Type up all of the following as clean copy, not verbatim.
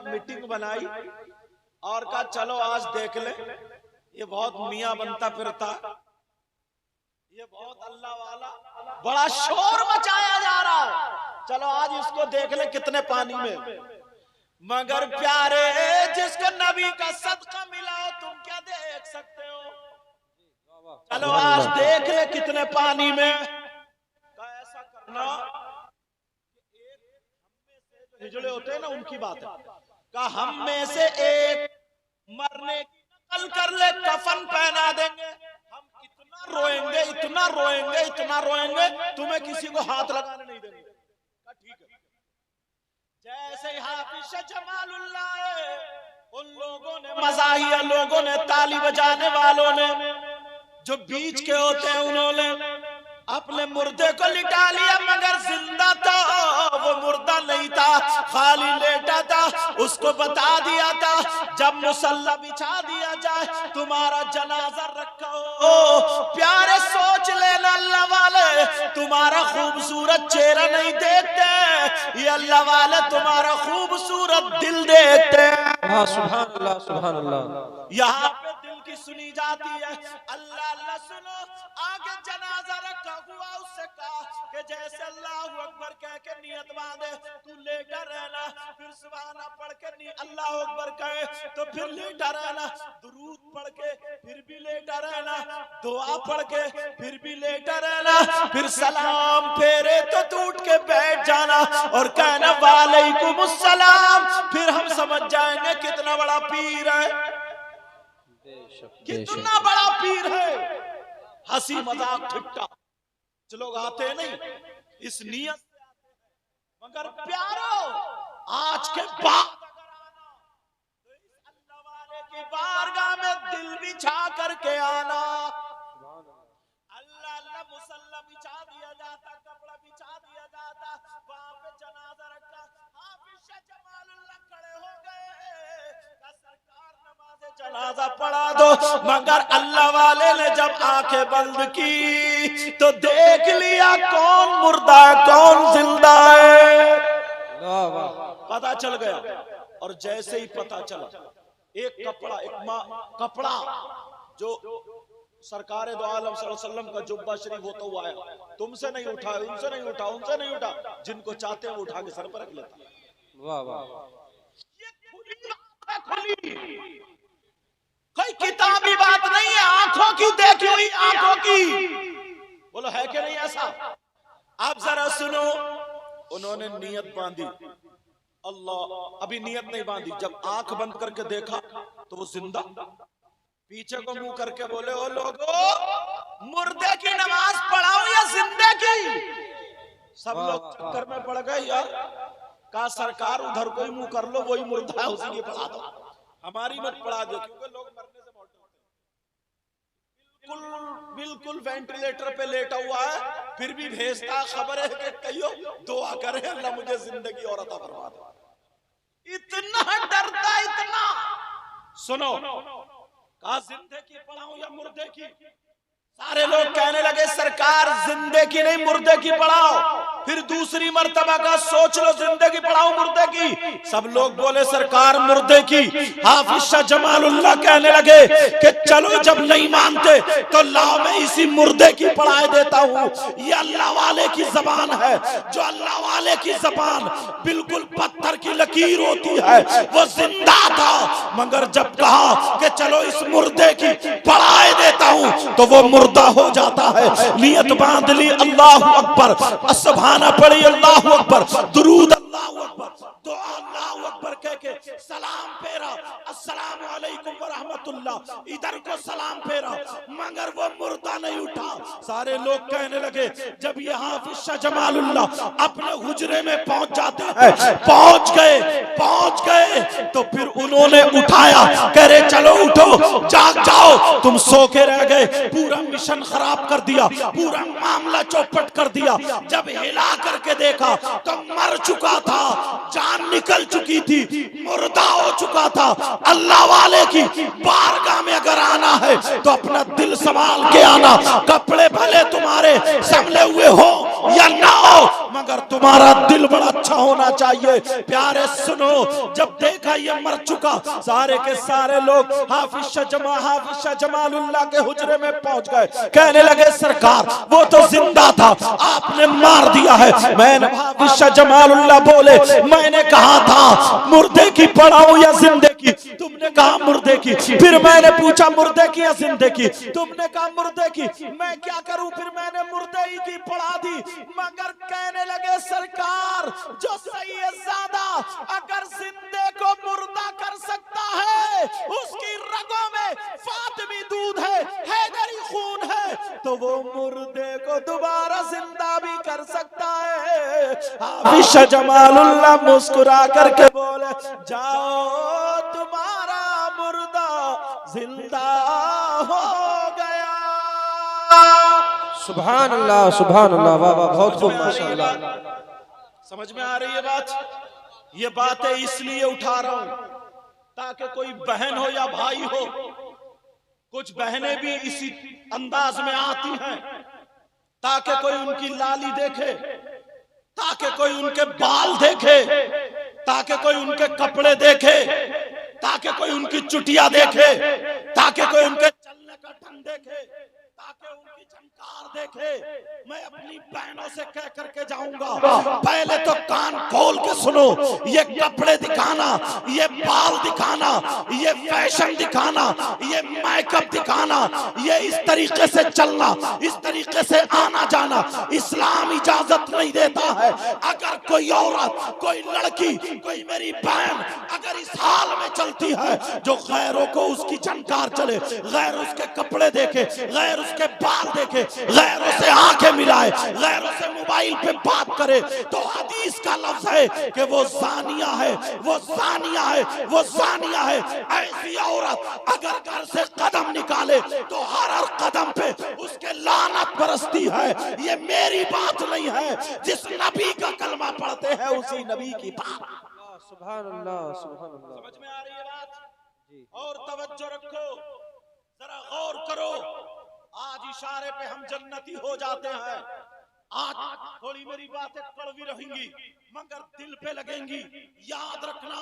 Meeting बनाई और कहा चलो आज देख ले, ये बहुत मियां बनता फिरता, ये बहुत अल्लाह वाला, बड़ा शोर मचाया जा रहा है, चलो आज इसको देख ले कितने पानी में। मगर प्यारे जिसको नबी का सदका मिला हो तुम क्या देख सकते हो, चलो आज देख ले कितने पानी में। ऐसा करना हिजड़े होते हैं ना, उनकी बात है, का हम में से एक मरने की नकल कर ले, कफन पहना देंगे, हम इतना रोएंगे इतना रोएंगे इतना रोएंगे, तुम्हें किसी को हाथ लगाने नहीं देंगे। ठीक है, जैसे हाफिज जमालुल्लाह, उन लोगों ने, मज़ाहिया लोगों ने, ताली बजाने वालों ने, जो बीच के होते हैं, उन्होंने अपने मुर्दे को लिटा लिया, मगर जिंदा था, वो मुर्दा नहीं था, खाली लेटा था। उसको बता दिया था जब मुसल्ला बिछा दिया जाए तुम्हारा जनाजा रखा हो, प्यारे सोच लेना अल्लाह वाले, तुम्हारा खूबसूरत चेहरा नहीं देखते, ये अल्लाह वाले तुम्हारा खूबसूरत दिल देखते हैं। सुभान अल्लाह सुभान अल्लाह। यहाँ पे दिल की सुनी जाती है, अल्लाह अल्लाह सुनो। आगे जनाजा रखा हुआ, उससे कहा कि जैसे अल्लाहु अकबर कह के नियत बांधे, तू लेटा रहना, फिर सुभाना पढ़ के अल्लाहु अकबर कहे तो फिर लेटा रहना, दुरूद पढ़ के फिर भी लेटा रहना, दुआ पढ़ के फिर भी लेटा रहना, फिर सलाम फेरे तो तू उठ के बैठ जाना और कहना वालेकुमुस सलाम, फिर हम समझ जाएंगे कितना बड़ा पीर है, कितना बड़ा पीर है। हंसी मजाक ठिट्ठा लोग आते नहीं इस नियत से आते हैं, मगर प्यारो आज के बाद तो इस अल्लाह वाले की बारगाह में दिल बिछा करके आना। अल्लाह अल्लाह मुसल्ला बिछा दिया जाता, कपड़ा बिछा दिया जाता, वहां पे जनाजा रखा, हाफिज जमालुल्लाह खड़े हो गए, सरकार नमाज़े जनाजा पढ़ा दो, मगर अल्लाह वाले ने जब आंखें बंद की तो देख लिया कौन मुर्दा कौन जिंदा है, पता चल गया। और जैसे ही पता चला, एक कपड़ा, एक कपड़ा जो सरकार दो आलम सल्लल्लाहु अलैहि वसल्लम का जुब्बा शरीफ होता हुआ आया, तुमसे नहीं उठा, उनसे नहीं उठा, उनसे नहीं उठा, जिनको चाहते हैं वो उठा के सर पर रख लेता। वाह वाह, ये खुली कोई किताबी बात नहीं है, आंखों की देखी हुई, आंखों की। बोलो है कि नहीं ऐसा? आप जरा सुनो, उन्होंने नियत बांधी, अल्लाह, अभी नियत नहीं बांधी, जब आंख बंद करके देखा तो वो जिंदा, पीछे को मुंह करके बोले ओ लोगो, मुर्दे की नमाज पढ़ाओ या जिंदे की? सब लोग चक्कर में पड़ गए यार, कहा सरकार उधर कोई मुंह कर लो, वही मुर्दा है उसी की पढ़ा दो, हमारी मत पढ़ा दो, क्योंकि लोग मरने से बहुत डरते हैं। बिल्कुल बिल्कुल वेंटिलेटर पे लेटा हुआ है, फिर भी भेजता खबर है कि कहियो दुआ करे अल्लाह मुझे जिंदगी और अता फरमा दे। इतना डरता, इतना। सुनो, कहा जिंदे की पढ़ाऊं या मुर्दे की? सारे लोग कहने लगे सरकार जिंदे की नहीं मुर्दे की पढ़ाओ। फिर दूसरी मर्तबा का सोच लो, जिंदे की पढ़ाओ मुर्दे की? सब लोग बोले सरकार मुर्दे की। हाफिज शाह जमालुल्लाह कहने लगे कि चलो जब नहीं मानते तो लाओ मैं इसी मुर्दे की पढ़ाए देता हूँ। ये अल्लाह वाले की जबान है, जो अल्लाह वाले की जबान बिल्कुल पत्थर की लकीर होती है, वो जिंदा था, मगर जब कहा कि चलो इस मुर्दे की पढ़ाए देता हूँ तो वो मुर्दा हो जाता है। नियत बांध ली, अल्लाहु अकबर, सुभाना पढ़ी, अल्लाहु अकबर, दुरूद अल्लाहु अकबर, दुआ अल्लाहु अकबर कह के सलाम फेरा, अस्सलामु अलैकुम व रहमतुल्लाह, इधर को सलाम फेरा, मगर वो मुर्दा नहीं उठा। सारे लोग कहने लगे, जब ये हाफिज शाह जमालुल्लाह अपने हुजरे में पहुंच जाते हैं, पहुंच गए तो फिर उन्होंने उठाया, कह रहे चलो उठो, जाग जाओ, तुम सो के रह गए, पूरा मिशन खराब कर दिया, पूरा मामला चौपट कर दिया। जब हिला करके देखा तो मर चुका था, जान निकल चुकी थी, मुर्दा हो चुका था। अल्लाह वाले की बारगाह में अगर आना है तो अपना दिल संभाल के आना, कपड़े भले तुम्हारे संभले हुए हो या ना हो, मगर तुम्हारा दिल बड़ा अच्छा होना चाहिए। प्यारे सुनो, जब देखा ये मर चुका, सारे के सारे लोग हाफिज शाह जमालुल्लाह के हुजरे में पहुंच गए। कहने लगे सरकार वो तो जिंदा था, आपने मार दिया है। मैंने हाफिज शाह जमालुल्लाह बोले, मैंने कहा था मुर्दे की पढ़ाऊं या जिंदे की? तुमने कहा मुर्दे की। फिर मैंने पूछा मुर्दे की या जिंदे की? तुमने कहा मुर्दे की। मैं क्या करूं, फिर मैंने मुर्दे ही की पढ़ा दी। मगर कहने लगे सरकार जो सही है ज्यादा, अगर जिंदे को मुर्दा कर सकता है, उसकी रगों में फातिमी दूध है, हैदरी खून है, तो वो मुर्दे को दोबारा जिंदा भी कर सकता है। हाफिज शाह जमालुल्लाह मुस्कुरा करके बोले, जाओ तुम्हारा मुर्दा जिंदा हो गया। सुभान अल्लाह, सुभान अल्लाह, वाह वाह, बहुत खूब, माशाअल्लाह। समझ में आ रही है बात? ये बातें इसलिए उठा रहा हूं ताकि कोई बहन हो या भाई हो, कुछ बहनें भी इसी अंदाज में आती हैं, ताकि कोई उनकी लाली देखे, ताकि कोई उनके बाल देखे, ताकि कोई उनके कपड़े देखे, ताकि कोई उनकी चुटिया देखे, ताकि कोई उनके चलने का ढंग देखे, ताकि उनकी झंकार देखे। मैं अपनी बहनों से कह करके जाऊंगा, पहले तो कान खोल के सुनो। ये कपड़े दिखाना, ये बाल दिखाना, ये फैशन दिखाना, ये मेकअप दिखाना, ये इस तरीके से चलना, इस तरीके से आना जाना इस्लाम इजाजत नहीं देता है। अगर कोई औरत, कोई लड़की, कोई मेरी बहन अगर इस हाल में चलती है जो गैरों को उसकी झंकार चले, गैर उसके कपड़े देखे, गैर उसके बाल देखे, गैरों से आंखें मिलाए, गैरों से मोबाइल पे बात करे, तो हदीस का लफ्ज है कि वो जानिया है, वो जानिया है, वो जानिया है। ऐसी औरत अगर घर से कदम निकाले तो हर कदम पे उसके लानत बरसती है। ये मेरी बात नहीं है, जिस नबी का कलमा पढ़ते हैं उसी नबी की बात। सुभान अल्लाह, सुभान अल्लाह। समझ में आ रही है बात? और तवज्जो रखो, जरा गौर करो। आज इशारे पे हम जन्नती हो जाते हैं। आज थोड़ी मेरी बातें कड़वी रहेंगी मगर दिल पे लगेंगी। याद रखना,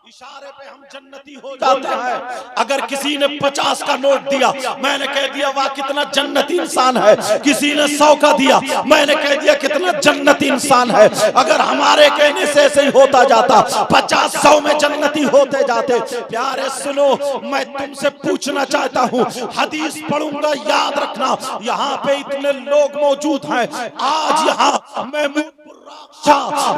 इशारे पे हम जन्नती हो जाते हैं। अगर किसी ने 50 का नोट दिया, मैंने कह दिया वाह कितना जन्नती इंसान है। किसी ने 100 का दिया, मैंने कह दिया कितना जन्नती इंसान है। अगर हमारे कहने से ऐसे ही होता जाता, 50-100 में जन्नती होते जाते। प्यारे सुनो, मैं तुमसे पूछना चाहता हूँ, हदीस पढ़ूंगा, याद रखना। यहाँ पे इतने लोग मौजूद हैं। आज यहाँ महमूद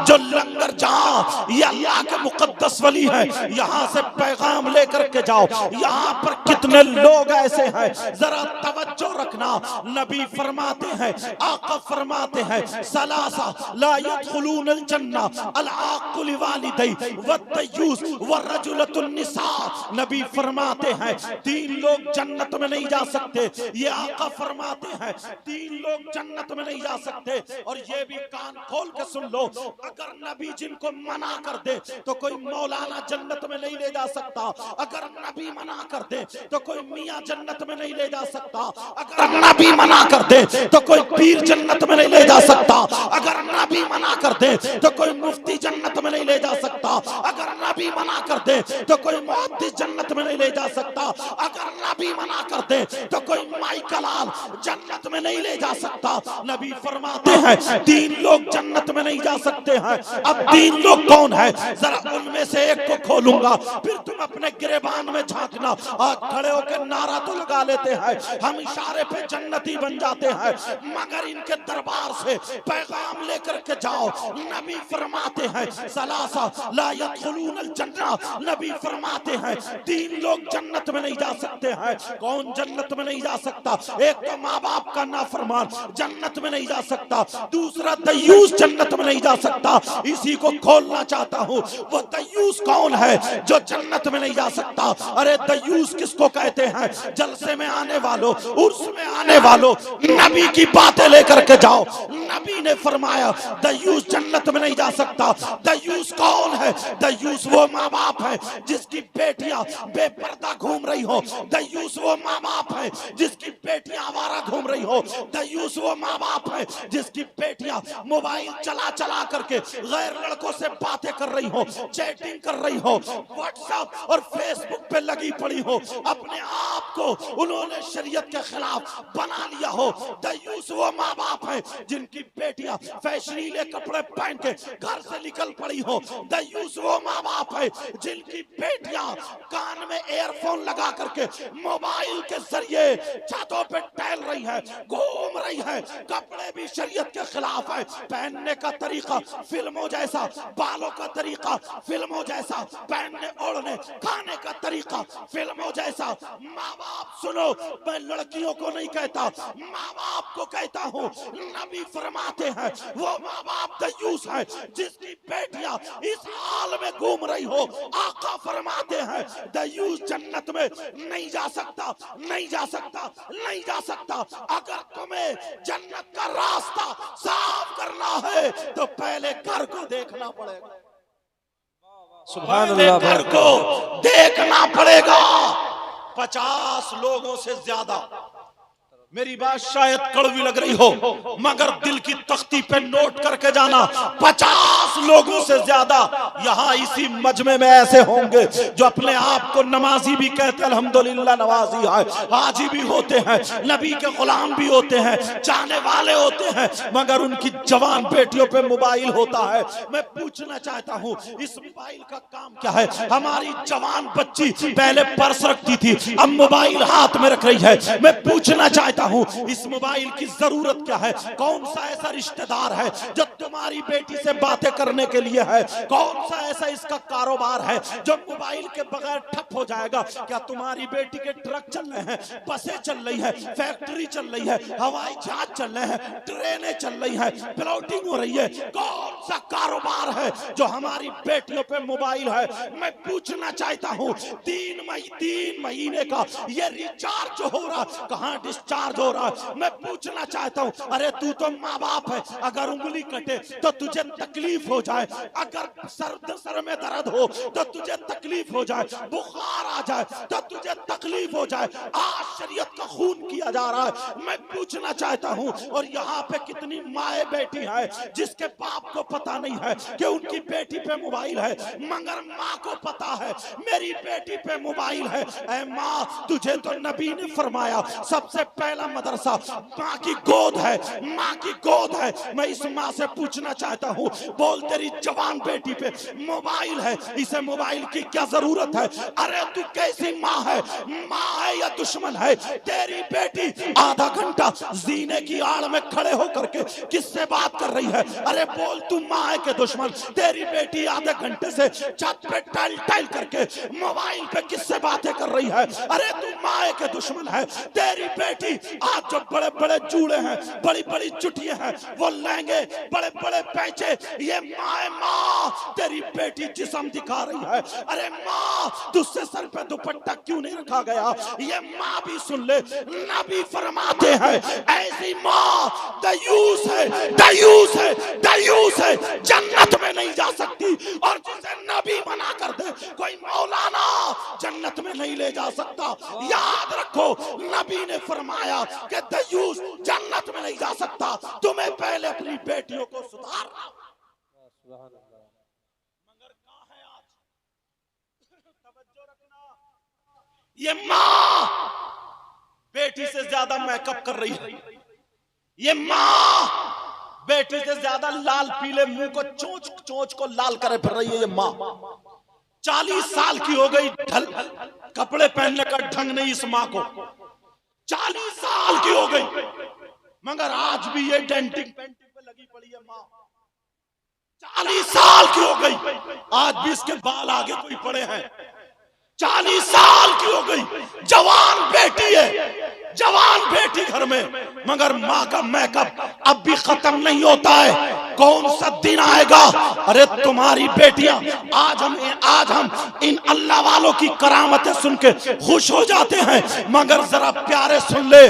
जो लंगर जहां ये अल्लाह के मुकद्दस वली है, यहाँ से पैगाम लेकर के जाओ। यहाँ पर कितने लोग ऐसे हैं, जरा तवज्जो रखना। नबी फरमाते हैं, आका फरमाते हैं, सलासा ला यदखुलूनल जन्ना अल आक़ु लिवालिदै वद्दयूस वरजुलतुन निसा। नबी फरमाते हैं 3 लोग जन्नत में नहीं जा सकते। ये आका फरमाते हैं 3 लोग जन्नत में नहीं जा सकते। और ये भी कान खोल के सुन लो, अगर नबी जिनको मना कर दे तो कोई मौलाना जन्नत में नहीं ले जा सकता। अगर नबी मना कर दे तो कोई मियां जन्नत में नहीं ले जा सकता। अगर नबी मना कर दे तो कोई पीर जन्नत में नहीं ले जा सकता। अगर नबी मना कर दे तो कोई मुफ्ती जन्नत में नहीं ले जा सकता। अगर नबी मना कर दे तो कोई मुहद्दिस जन्नत में नहीं ले जा सकता। अगर नबी मना कर दे तो कोई माइकलाल जन्नत में नहीं ले जा सकता। नबी फरमाते हैं 3 लोग जन्नत में नहीं जा सकते हैं। अब 3 लोग कौन है, जरा उनमें से एक को खोलूंगा, फिर तुम अपने गिरेबान में झांकना। आज खड़े होकर नारा तो लगा लेते हैं, हम इशारे पे जन्नती बन जाते हैं, मगर इनके दरबार से पैगाम लेकर के जाओ। नबी फरमाते हैं सलासा ला यदखुलूनल जन्ना। नबी फरमाते हैं 3 लोग जन्नत में नहीं जा सकते हैं। कौन जन्नत में नहीं जा सकता? एक तो माँ बाप का नाफरमान जन्नत में नहीं जा सकता। दूसरा दयूस जन्नत में नहीं जा सकता। इसी को खोलना चाहता हूँ, वो दयूस कौन है जो जन्नत में नहीं जा सकता? अरे दयूस किसको कहते हैं? जलसे में आने वालों, उर्स में आने वालों, नबी की बातें लेकर के जाओ। नबी ने फरमाया दयूस जन्नत में नहीं जा सकता। दयूस कौन है? दयूस वो माँ बाप है जिसकी बेटियां बेपर्दा घूम रही हो। दयूस वो माँ बाप है जिसकी बेटियां आवारा घूम रही हो। हो। दयूस वो माँ बाप है जिसकी बेटियां मोबाइल चला चला करके गैर लड़कों से बातें कर रही हो, चैटिंग कर रही हो, व्हाट्सएप और फेसबुक पे लगी पड़ी हो, अपने आप को उन्होंने शरीयत के खिलाफ बना लिया हो। दयूस वो माँ बाप है जिनकी बेटियां फैशनीले कपड़े पहन के घर से निकल पड़ी हो। दयूस वो माँ बाप है जिनकी बेटियां कान में एयरफोन लगा करके मोबाइल के जरिए छतों पे टहल रही है, घूम रही है। कपड़े भी शरीयत के खिलाफ है, पहनने का तरीका फिल्मों जैसा, बालों का तरीका फिल्मों जैसा, पहनने ओढ़ने खाने का तरीका फिल्मों जैसा। माँ बाप सुनो, मैं लड़कियों को नहीं कहता, माँ बाप को कहता हूँ। नबी फरमाते हैं वो माँ बाप दयूस है जिसकी बेटियां इस हाल में घूम रही हो। आका फरमाते हैं दयूस जन्नत में नहीं जा सकता, नहीं जा सकता, नहीं जा सकता। अगर तुम्हें जन्नत का रास्ता साफ करना है तो पहले घर को देखना पड़ेगा, सुभान पहले अल्लाह। घर को देखना पड़ेगा। 50 लोगों से ज्यादा, मेरी बात शायद कड़वी लग रही हो मगर दिल की तख्ती पे नोट करके जाना, 50 लोगों से ज्यादा यहाँ इसी मजमे में ऐसे होंगे जो अपने आप को नमाजी भी कहते हैं, अल्हम्दुलिल्लाह नवाजी है, हाजी भी होते हैं, नबी के गुलाम भी होते हैं, चाहने वाले होते हैं, मगर उनकी जवान बेटियों पे मोबाइल होता है। मैं पूछना चाहता हूँ इस मोबाइल का काम क्या है? हमारी जवान बच्ची पहले पर्स रखती थी, अब मोबाइल हाथ में रख रही है। मैं पूछना चाहता हूं इस मोबाइल की जरूरत क्या है? कौन सा ऐसा रिश्तेदार है जो तुम्हारी बेटी से बातें करने के लिए है? कौन सा ऐसा इसका कारोबार है जो मोबाइल के बगैर ठप हो जाएगा? क्या तुम्हारी बेटी के ट्रक चल रहे हैं, बसें चल रही है, फैक्ट्री चल रही है, हवाई जहाज चल रहे हैं, ट्रेनें चल रही है, प्लॉटिंग हो रही है? कौन सा कारोबार है जो हमारी बेटियों पे मोबाइल है? मैं पूछना चाहता हूं 3 महीने का ये रिचार्ज हो रहा, कहां डिस्चार्ज हो रहा? मैं पूछना चाहता हूं, अरे तू तो माँ बाप है, अगर उंगली कटे तो तुझे तकलीफ हो जाए, अगर सर में दर्द हो तो तुझे तकलीफ हो जाए, बुखार आ जाए तो तुझे तकलीफ हो जाए। आज शरीयत का खून किया जा रहा है। मैं पूछना चाहता हूं, और यहाँ पे कितनी माए बेटी है जिसके बाप को पता नहीं है कि उनकी बेटी पे मोबाइल है, मगर माँ को पता है मेरी बेटी पे मोबाइल है। ऐ माँ, तुझे तो नबी ने फरमाया सबसे पहला मदरसा माँ की गोद है, माँ की गोद है। मैं इस माँ से पूछना चाहता हूँ, बोल तेरी जवान बेटी पे मोबाइल है, इसे मोबाइल की क्या जरूरत है? अरे तू कैसी माँ है? माँ है या दुश्मन है? तेरी बेटी आधा घंटा जीने की आड़ में खड़े होकर के किससे बात कर रही है? अरे बोल तू माँ है कि दुश्मन? तेरी बेटी आधे घंटे से छत पे टल टल करके मोबाइल पे किससे बातें कर रही है? अरे तू माँ है कि दुश्मन है? तेरी बेटी आज जो बड़े बड़े जूड़े हैं, बड़ी बड़ी चुटियां हैं, वो लहंगे, बड़े बड़े पैचे, ये माँ तेरी बेटी जिस्म दिखा रही है। अरे माँ, तुझसे सर पे दुपट्टा क्यों नहीं रखा गया? ये माँ भी सुन ले, नबी फरमाते हैं ऐसी माँ दयूस है, दयूस है, दयूस है, जन्नत में नहीं जा सकती। और जिसे नबी मना कर दे कोई मौलाना जन्नत में नहीं ले जा सकता। याद रखो, नबी ने फरमाया कि दयूस जन्नत में नहीं जा सकता। तुम्हें पहले अपनी बेटियों को सुधारना। मगर कहां है आज? तवज्जो रखना, ये माँ बेटी से ज्यादा मेकअप कर रही है, ये माँ बेटी से ज्यादा लाल पीले मुंह को चोंच को लाल करे फिर रही है। ये माँ 40 साल की हो गई, ढल कपड़े पहनने का ढंग नहीं इस माँ को, 40 साल की हो गई, मगर आज भी ये डेंटिंग पेंटिंग पे लगी पड़ी है। माँ 40 साल की हो गई, आज भी इसके बाल आगे कोई पड़े हैं। 40 साल की हो गई, जवान बेटी है, जवान बेटी घर में, मगर माँ का मेकअप अब भी खत्म नहीं होता है। कौन सा दिन आएगा? अरे तुम्हारी बेटियां, आज हम इन अल्लाह वालों की करामतें सुन के खुश हो जाते हैं, मगर जरा प्यारे सुन ले,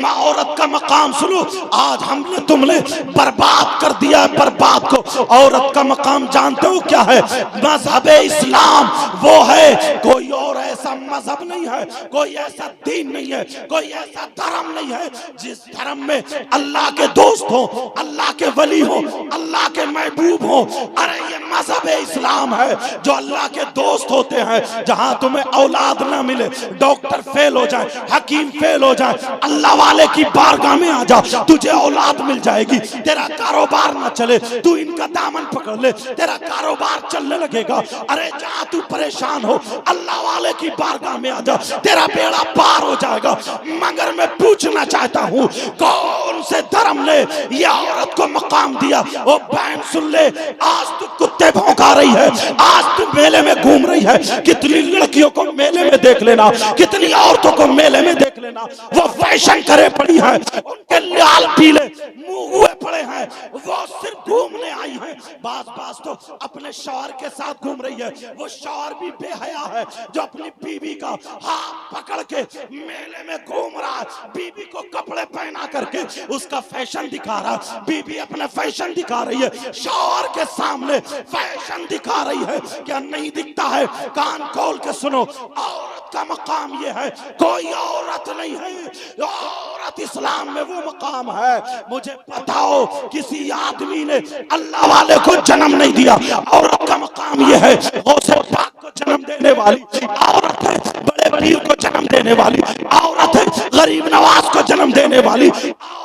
माँ औरत का मकाम सुनो। आज हमने तुमने बर्बाद कर दिया है, बर्बाद को। औरत का मकाम जानते हो क्या है? मजहब इस्लाम वो है, कोई और ऐसा ऐसा मजहब नहीं है, कोई ऐसा दीन नहीं है, कोई ऐसा धर्म नहीं है जिस धर्म में अल्लाह के दोस्त हो, अल्लाह के वली हो, अल्लाह के महबूब हो। अरे ये मजहब इस्लाम है जो अल्लाह के दोस्त होते हैं। जहां तुम्हें औलाद ना मिले, डॉक्टर फेल हो जाए, हकीम फेल हो जाए, अल्लाह वाले की बारगाह में आ जा, तुझे औलाद मिल जाएगी। तेरा कारोबार ना चले, तू इनका दामन पकड़ ले, तेरा कारोबार चलने लगेगा। अरे जहां तू परेशान हो, अल्लाह वाले की बारगाह में आ जा, तेरा बेड़ा पार हो जाएगा। मगर मैं पूछना चाहता हूं, कौन से धर्म ने यह औरत को मकाम दिया? ओ बहन सुन ले, आज तू कुत्ते भौंका रही है, आज तू मेले में घूम रही है। कितनी लड़कियों को मेले में देख लेना, कितनी औरतों को मेले में देख लेना, वो फैशन करे पड़ी है, उनके लाल पीले मुंह हुए पड़े हैं, वो सिर्फ घूमने आई है। बास बास तो अपने शौहर के साथ घूम रही है, वो शौहर भी बेहया है जो अपनी बीवी का हाथ पकड़ के मेले में घूम रहा है, बीवी को कपड़े पहना करके उसका फैशन दिखा रहा है, बीवी अपना फैशन दिखा रही है, शौहर के सामने फैशन दिखा रही है। क्या नहीं दिखता है? कान खोल के सुनो, औरत का मकाम ये है, कोई औरत नहीं है। औरत इस्लाम में वो मकाम है। मुझे बताओ, किसी आदमी ने अल्लाह वाले को जन्म नहीं दिया। औरत का मकाम ये है, गौसे पाक को जन्म देने वाली औरत है, बड़े पीर को जन्म देने वाली औरत है, गरीब नवाज को जन्म देने वाली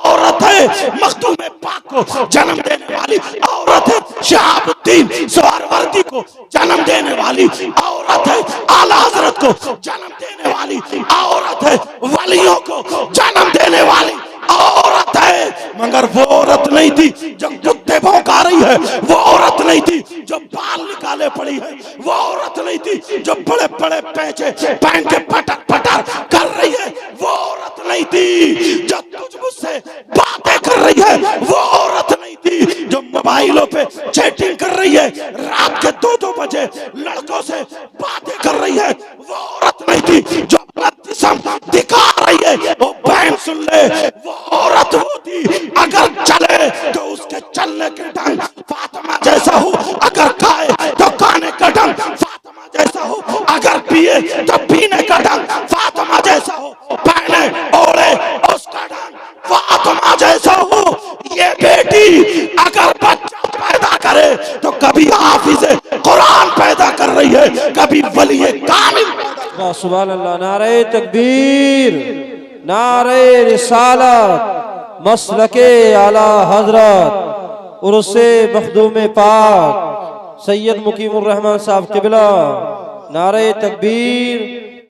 औरत है, मखदूम पाक को जन्म देने वाली औरत है, शहाबुद्दीन सोहरावर्दी को जन्म देने वाली औरत है, आला हजरत को जन्म देने वाली औरत है, वलियों को जन्म देने वाली औरत है। मगर वो औरत नहीं थी जो कुत्ते भौंका रही है, वो औरत नहीं थी जो बाल निकाले पड़ी है, वो औरत नहीं थी जो बड़े बड़े पैचे पहन के पटर पटर कर रही है, वो औरत नहीं थी जो तुझ मुझसे बातें कर रही है, वो औरत नहीं थी जो मोबाइलों पे चैटिंग कर रही है, रात के 2-2 बजे लड़कों से बातें कर रही है, वो औरत नहीं थी जो अपना जिस्म दिखा रही है। वो बहन सुन ले, वो औरत होती अगर चले तो उसके चलने के ढंग फातिमा जैसा हो, अगर खाए तो खाने का ढंग फातिमा जैसा हो, अगर पिए तो पीने का ढंग फातिमा जैसा हो, पहने ओढ़े उसका ढंग फातिमा जैसा हो। ये बेटी अगर बच्चा पैदा करे तो कभी हाफिज़ कुरान पैदा कर रही है, कभी वली कामिल। सुभान अल्लाह। नारे तकबीर, नारे रिसालत, मसलके आला हजरत उर्से मखदूम पाक सैयद मुकीमुर रहमान साहब क़िबला। नारे तकबीर,